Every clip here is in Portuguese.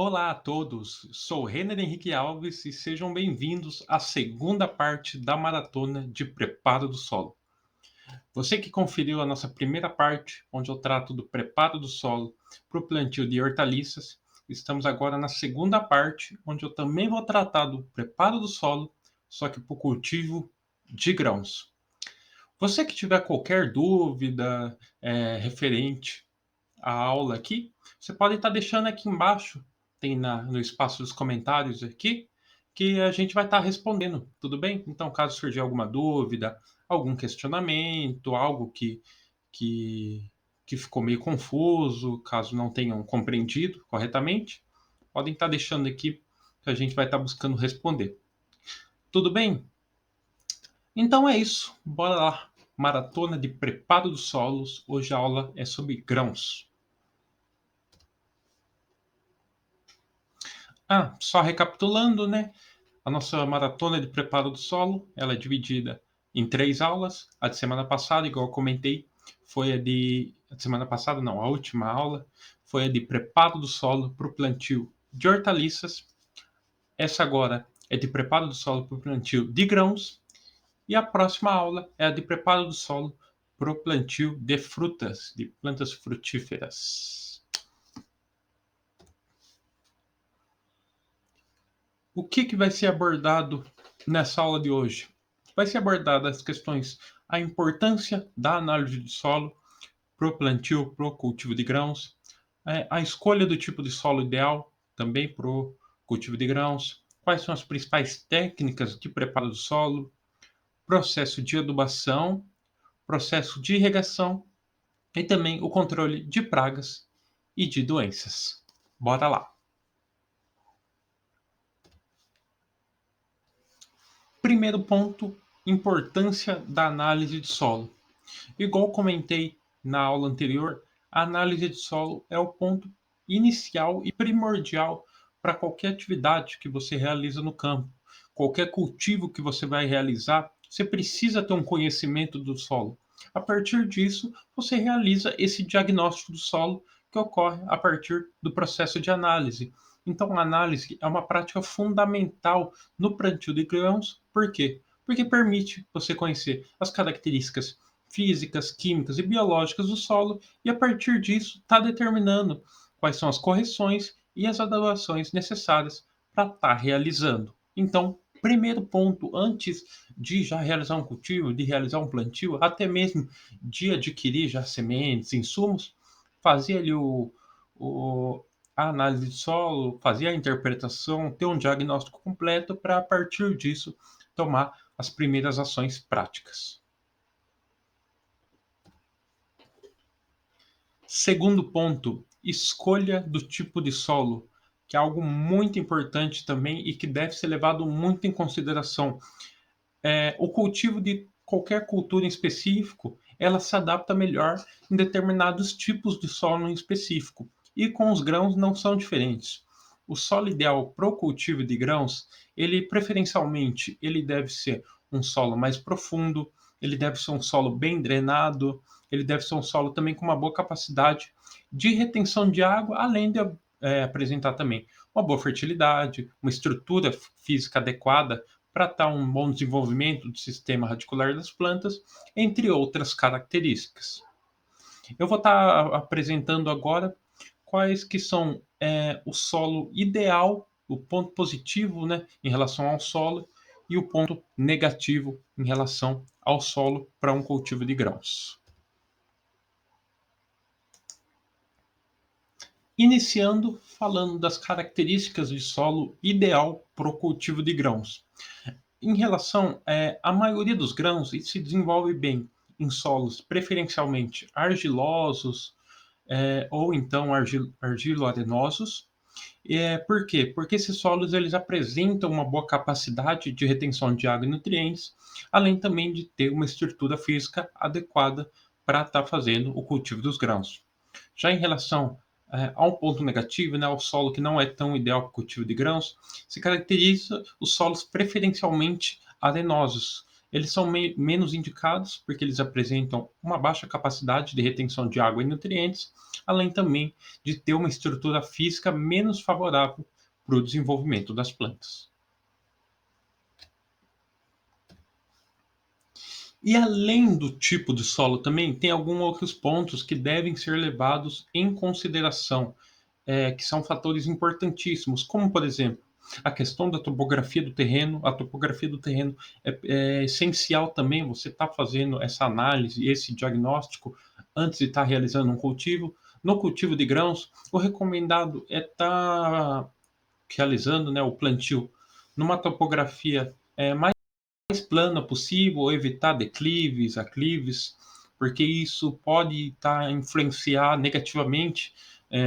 Olá a todos, sou Renner Henrique Alves e sejam bem-vindos à segunda parte da maratona de preparo do solo. Você que conferiu a nossa primeira parte, onde eu trato do preparo do solo para o plantio de hortaliças, estamos agora na segunda parte, onde eu também vou tratar do preparo do solo, só que para o cultivo de grãos. Você que tiver qualquer dúvida referente a aula aqui, você pode estar deixando aqui embaixo, tem no espaço dos comentários aqui, que a gente vai estar respondendo, tudo bem? Então, caso surgir alguma dúvida, algum questionamento, algo que, que ficou meio confuso, caso não tenham compreendido corretamente, podem estar deixando aqui que a gente vai estar buscando responder. Tudo bem? Então é isso, bora lá. Maratona de preparo dos solos. Hoje a aula é sobre grãos. Só recapitulando, né? A nossa maratona de preparo do solo, ela é dividida em 3 aulas. A de semana passada, igual eu comentei, foi a de semana passada não, a última aula foi a de preparo do solo para o plantio de hortaliças. Essa agora é de preparo do solo para o plantio de grãos. E a próxima aula é a de preparo do solo para o plantio de frutas, de plantas frutíferas. O que vai ser abordado nessa aula de hoje? Vai ser abordada as questões, a importância da análise de solo para o plantio, para o cultivo de grãos, a escolha do tipo de solo ideal também para o cultivo de grãos, quais são as principais técnicas de preparo do solo, processo de adubação, processo de irrigação e também o controle de pragas e de doenças. Bora lá! Primeiro ponto, importância da análise de solo. Igual comentei na aula anterior, a análise de solo é o ponto inicial e primordial para qualquer atividade que você realiza no campo. Qualquer cultivo que você vai realizar, você precisa ter um conhecimento do solo. A partir disso, você realiza esse diagnóstico do solo que ocorre a partir do processo de análise. Então, a análise é uma prática fundamental no plantio de grãos. Por quê? Porque permite você conhecer as características físicas, químicas e biológicas do solo e, a partir disso, está determinando quais são as correções e as adequações necessárias para estar realizando. Então, primeiro ponto, antes de já realizar um cultivo, de realizar um plantio, até mesmo de adquirir já sementes, insumos, fazer ali a análise de solo, fazer a interpretação, ter um diagnóstico completo para, a partir disso, tomar as primeiras ações práticas. Segundo ponto, escolha do tipo de solo, que é algo muito importante também e que deve ser levado muito em consideração. O cultivo de qualquer cultura em específico, ela se adapta melhor em determinados tipos de solo em específico, e com os grãos não são diferentes. O solo ideal para o cultivo de grãos, ele preferencialmente ele deve ser um solo mais profundo, ele deve ser um solo bem drenado, ele deve ser um solo também com uma boa capacidade de retenção de água, além de apresentar também uma boa fertilidade, uma estrutura física adequada para estar um bom desenvolvimento do sistema radicular das plantas, entre outras características. Eu vou estar apresentando agora quais que são o solo ideal, o ponto positivo, né, em relação ao solo e o ponto negativo em relação ao solo para um cultivo de grãos. Iniciando falando das características de solo ideal para o cultivo de grãos. Em relação à maioria dos grãos, ele se desenvolve bem em solos preferencialmente argilosos, ou então argilo-arenosos. Por quê? Porque esses solos eles apresentam uma boa capacidade de retenção de água e nutrientes, além também de ter uma estrutura física adequada para estar fazendo o cultivo dos grãos. Já em relação a um ponto negativo, né, ao solo que não é tão ideal para o cultivo de grãos, se caracteriza os solos preferencialmente arenosos. Eles são menos indicados porque eles apresentam uma baixa capacidade de retenção de água e nutrientes, além também de ter uma estrutura física menos favorável para o desenvolvimento das plantas. E além do tipo de solo também, tem alguns outros pontos que devem ser levados em consideração, que são fatores importantíssimos, como por exemplo, a questão da topografia do terreno. A topografia do terreno é essencial também, você está fazendo essa análise, esse diagnóstico, antes de estar realizando um cultivo. No cultivo de grãos, o recomendado é estar realizando, né, o plantio numa topografia mais plana possível, ou evitar declives, aclives, porque isso pode influenciar negativamente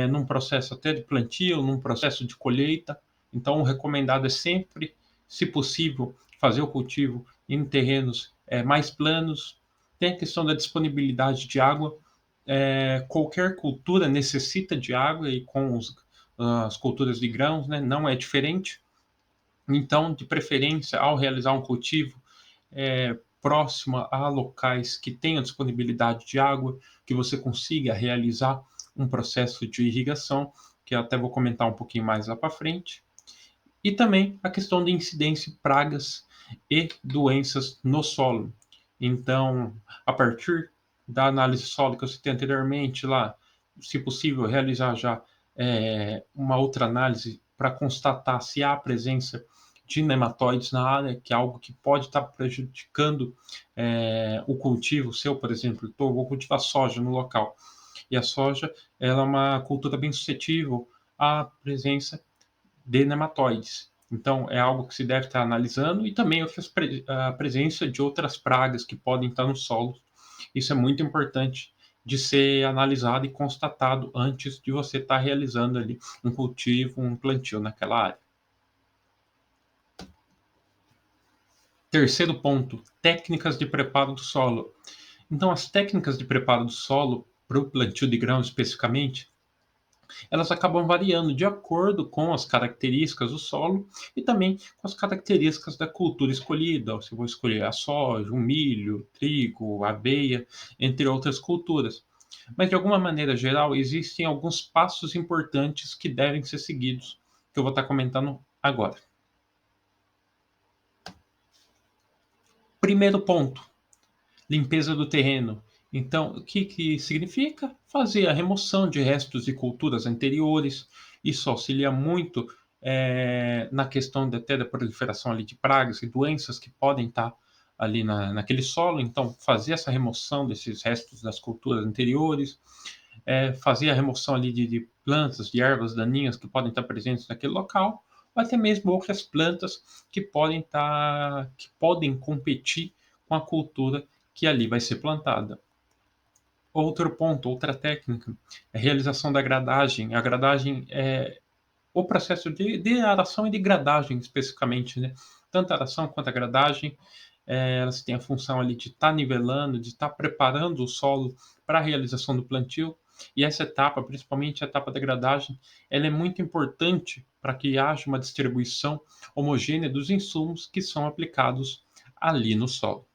num processo até de plantio, num processo de colheita. Então, o recomendado é sempre, se possível, fazer o cultivo em terrenos mais planos. Tem a questão da disponibilidade de água. Qualquer cultura necessita de água, e com as culturas de grãos, né, não é diferente. Então, de preferência, ao realizar um cultivo, próxima a locais que tenham disponibilidade de água, que você consiga realizar um processo de irrigação, que eu até vou comentar um pouquinho mais lá para frente. E também a questão de incidência de pragas e doenças no solo. Então, a partir da análise solo que eu citei anteriormente lá, se possível, realizar já uma outra análise para constatar se há presença de nematóides na área, que é algo que pode estar prejudicando o cultivo seu. Por exemplo, vou cultivar soja no local, e a soja ela é uma cultura bem suscetível à presença de nematóides. Então, é algo que se deve estar analisando, e também a presença de outras pragas que podem estar no solo. Isso é muito importante de ser analisado e constatado antes de você estar realizando ali um cultivo, um plantio naquela área. Terceiro ponto, técnicas de preparo do solo. Então, as técnicas de preparo do solo para o plantio de grãos especificamente, elas acabam variando de acordo com as características do solo e também com as características da cultura escolhida. Se eu vou escolher a soja, o milho, trigo, aveia, entre outras culturas. Mas de alguma maneira geral, existem alguns passos importantes que devem ser seguidos, que eu vou estar comentando agora. Primeiro ponto, limpeza do terreno. Então, o que significa? Fazer a remoção de restos de culturas anteriores. Isso auxilia muito na questão até da proliferação ali de pragas e doenças que podem estar ali naquele solo. Então, fazer essa remoção desses restos das culturas anteriores, fazer a remoção ali de plantas, de ervas daninhas que podem estar presentes naquele local, ou até mesmo outras plantas que podem competir com a cultura que ali vai ser plantada. Outro ponto, outra técnica, é a realização da gradagem. A gradagem é o processo de aração e de gradagem, especificamente, né? Tanto a aração quanto a gradagem, elas têm a função ali de estar nivelando, de estar preparando o solo para a realização do plantio. E essa etapa, principalmente a etapa da gradagem, ela é muito importante para que haja uma distribuição homogênea dos insumos que são aplicados ali no solo.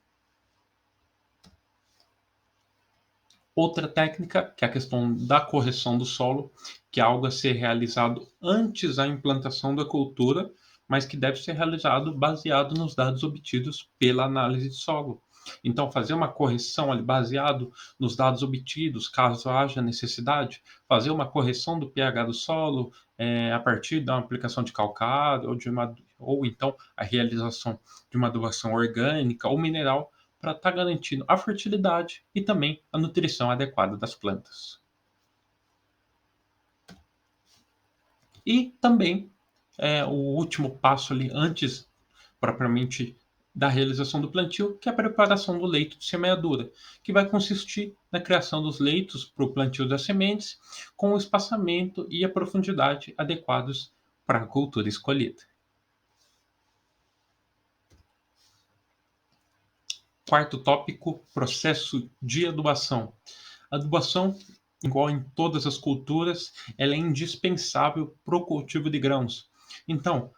Outra técnica, que é a questão da correção do solo, que é algo a ser realizado antes da implantação da cultura, mas que deve ser realizado baseado nos dados obtidos pela análise de solo. Então, fazer uma correção ali baseado nos dados obtidos, caso haja necessidade, fazer uma correção do pH do solo a partir da aplicação de calcário, ou então a realização de uma adubação orgânica ou mineral, para estar garantindo a fertilidade e também a nutrição adequada das plantas. E também o último passo ali antes propriamente da realização do plantio, que é a preparação do leito de semeadura, que vai consistir na criação dos leitos para o plantio das sementes, com o espaçamento e a profundidade adequados para a cultura escolhida. Quarto tópico, processo de adubação. A adubação, igual em todas as culturas, ela é indispensável para o cultivo de grãos. Então,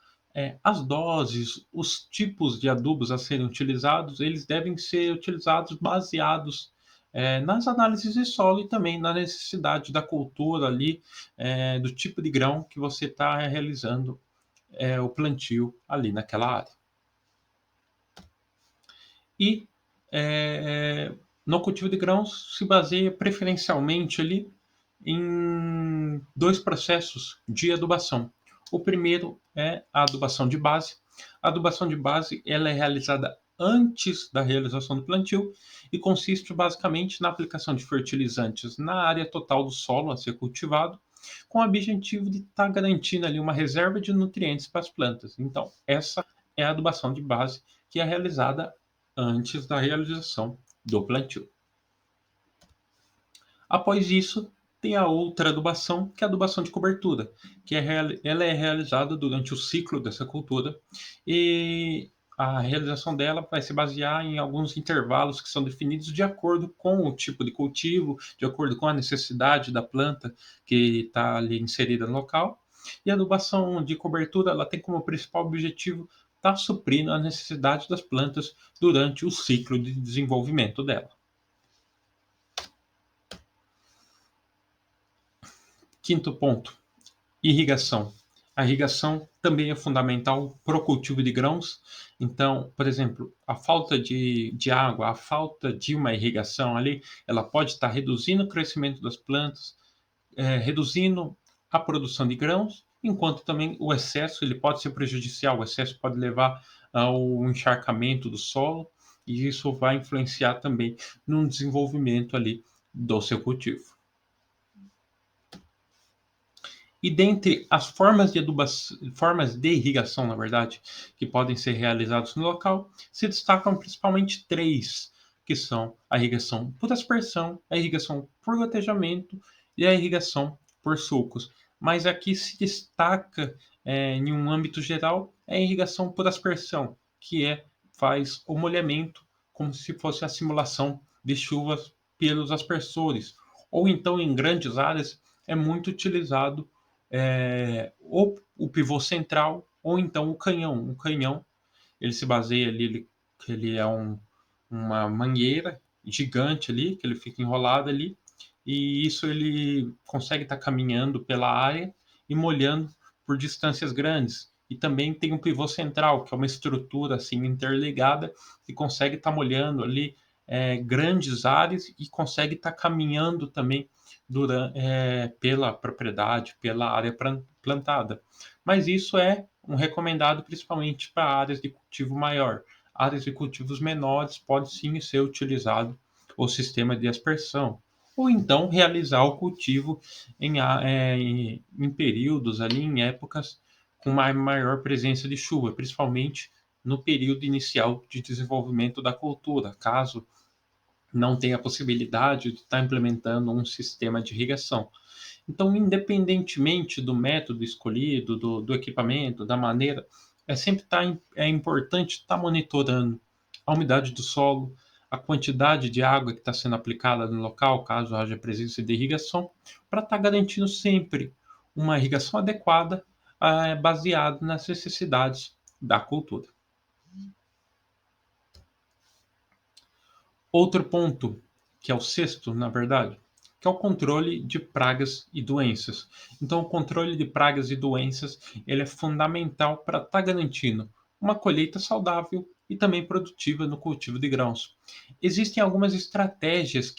As doses, os tipos de adubos a serem utilizados, eles devem ser utilizados baseados nas análises de solo e também na necessidade da cultura ali, do tipo de grão que você está realizando o plantio ali naquela área. E no cultivo de grãos se baseia preferencialmente ali em dois processos de adubação. O primeiro é a adubação de base. A adubação de base ela é realizada antes da realização do plantio e consiste basicamente na aplicação de fertilizantes na área total do solo a ser cultivado, com o objetivo de estar garantindo ali uma reserva de nutrientes para as plantas. Então, essa é a adubação de base que é realizada antes da realização do plantio. Após isso, tem a outra adubação, que é a adubação de cobertura, que ela é realizada durante o ciclo dessa cultura e a realização dela vai se basear em alguns intervalos que são definidos de acordo com o tipo de cultivo, de acordo com a necessidade da planta que está ali inserida no local. E a adubação de cobertura ela tem como principal objetivo estar suprindo a necessidade das plantas durante o ciclo de desenvolvimento dela. Quinto ponto, irrigação. A irrigação também é fundamental para o cultivo de grãos. Então, por exemplo, a falta de água, a falta de uma irrigação ali, ela pode estar reduzindo o crescimento das plantas, reduzindo a produção de grãos, enquanto também o excesso ele pode ser prejudicial. O excesso pode levar ao encharcamento do solo e isso vai influenciar também no desenvolvimento ali do seu cultivo. E dentre as formas de irrigação, na verdade, que podem ser realizadas no local, se destacam principalmente três, que são a irrigação por aspersão, a irrigação por gotejamento e a irrigação por sulcos. Mas aqui se destaca, em um âmbito geral, a irrigação por aspersão, que faz o molhamento como se fosse a simulação de chuvas pelos aspersores. Ou então, em grandes áreas, é muito utilizado ou o pivô central ou então o canhão. O canhão ele se baseia ali, ele é uma mangueira gigante ali, que ele fica enrolado ali, e isso ele consegue estar caminhando pela área e molhando por distâncias grandes. E também tem um pivô central, que é uma estrutura assim interligada que consegue estar molhando ali grandes áreas e consegue estar caminhando também pela propriedade, pela área plantada. Mas isso é um recomendado principalmente para áreas de cultivo maior. Áreas de cultivos menores pode sim ser utilizado o sistema de aspersão, ou então realizar o cultivo em períodos ali, em épocas com uma maior presença de chuva, principalmente no período inicial de desenvolvimento da cultura, caso não tenha a possibilidade de estar implementando um sistema de irrigação. Então, independentemente do método escolhido, do equipamento, da maneira, é importante estar monitorando a umidade do solo, a quantidade de água que está sendo aplicada no local, caso haja presença de irrigação, para estar garantindo sempre uma irrigação adequada, baseada nas necessidades da cultura. Outro ponto, que é o sexto, na verdade, que é o controle de pragas e doenças. Então, o controle de pragas e doenças ele é fundamental para estar garantindo uma colheita saudável e também produtiva no cultivo de grãos. Existem algumas estratégias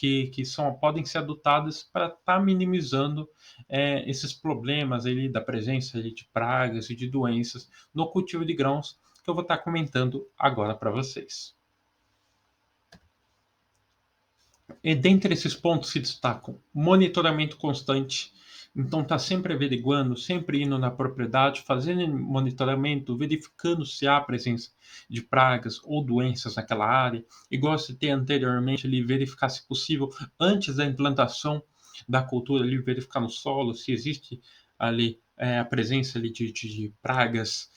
podem ser adotadas para estar minimizando esses problemas ali da presença ali, de pragas e de doenças no cultivo de grãos, que eu vou estar comentando agora para vocês. E dentre esses pontos se destacam monitoramento constante. Então, está sempre averiguando, sempre indo na propriedade, fazendo monitoramento, verificando se há presença de pragas ou doenças naquela área. Igual se tem anteriormente, ali, verificar se possível, antes da implantação da cultura, ali, verificar no solo se existe ali a presença ali, de pragas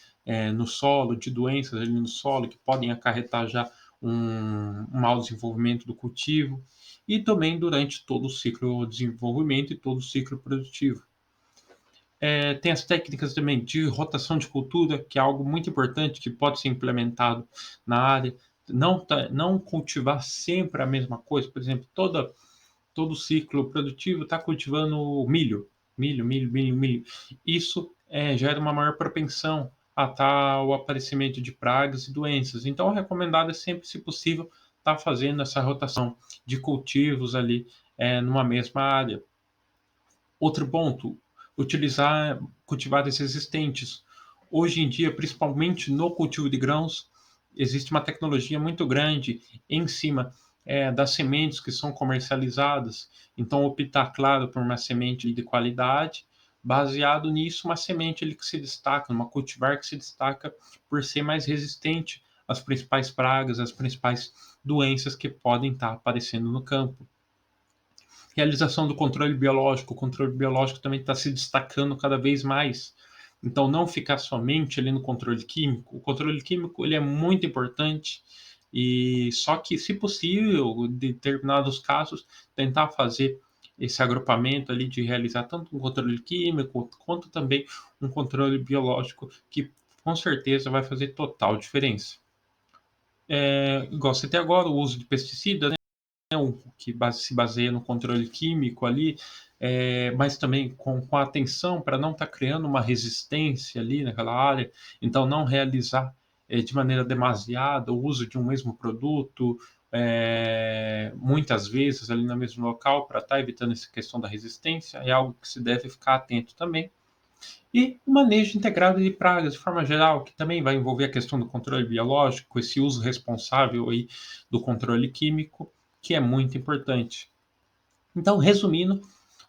no solo, de doenças ali no solo que podem acarretar já um mau desenvolvimento do cultivo e também durante todo o ciclo de desenvolvimento e todo o ciclo produtivo. Tem as técnicas também de rotação de cultura, que é algo muito importante que pode ser implementado na área. Não cultivar sempre a mesma coisa, por exemplo, todo ciclo produtivo está cultivando milho, milho, milho, milho, milho. Isso gera uma maior propensão a o aparecimento de pragas e doenças. Então, o recomendado é sempre, se possível, estar fazendo essa rotação de cultivos ali numa mesma área. Outro ponto, utilizar cultivares resistentes. Hoje em dia, principalmente no cultivo de grãos, existe uma tecnologia muito grande em cima das sementes que são comercializadas. Então, optar, claro, por uma semente de qualidade, baseado nisso, uma semente ali que se destaca, uma cultivar que se destaca por ser mais resistente às principais pragas, às principais doenças que podem estar aparecendo no campo. Realização do controle biológico. O controle biológico também está se destacando cada vez mais. Então, não ficar somente ali no controle químico. O controle químico ele é muito importante e só que, se possível, em determinados casos, tentar fazer esse agrupamento ali de realizar tanto um controle químico quanto também um controle biológico, que com certeza vai fazer total diferença. Igual você tem agora o uso de pesticidas, né? Que se baseia no controle químico ali, mas também com atenção para não estar criando uma resistência ali naquela área, então não realizar de maneira demasiada o uso de um mesmo produto, muitas vezes ali no mesmo local, para estar evitando essa questão da resistência, é algo que se deve ficar atento também. E o manejo integrado de pragas, de forma geral, que também vai envolver a questão do controle biológico, esse uso responsável aí do controle químico, que é muito importante. Então, resumindo,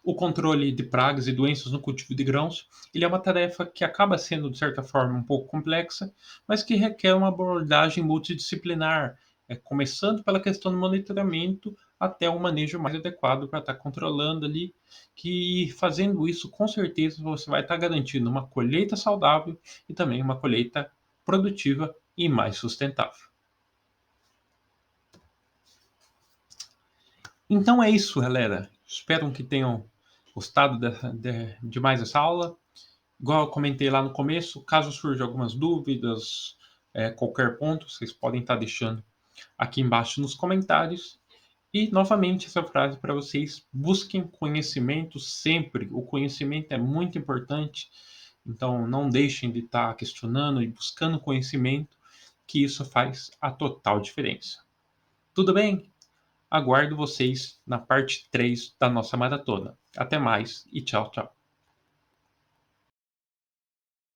o controle de pragas e doenças no cultivo de grãos, ele é uma tarefa que acaba sendo, de certa forma, um pouco complexa, mas que requer uma abordagem multidisciplinar, começando pela questão do monitoramento até o manejo mais adequado para estar controlando ali, que fazendo isso, com certeza, você vai estar garantindo uma colheita saudável e também uma colheita produtiva e mais sustentável. Então é isso, galera. Espero que tenham gostado de mais essa aula. Igual eu comentei lá no começo, caso surjam algumas dúvidas, qualquer ponto, vocês podem estar deixando aqui embaixo nos comentários. E, novamente, essa frase para vocês: busquem conhecimento sempre. O conhecimento é muito importante, então não deixem de estar questionando e buscando conhecimento, que isso faz a total diferença. Tudo bem? Aguardo vocês na parte 3 da nossa maratona. Até mais e tchau, tchau.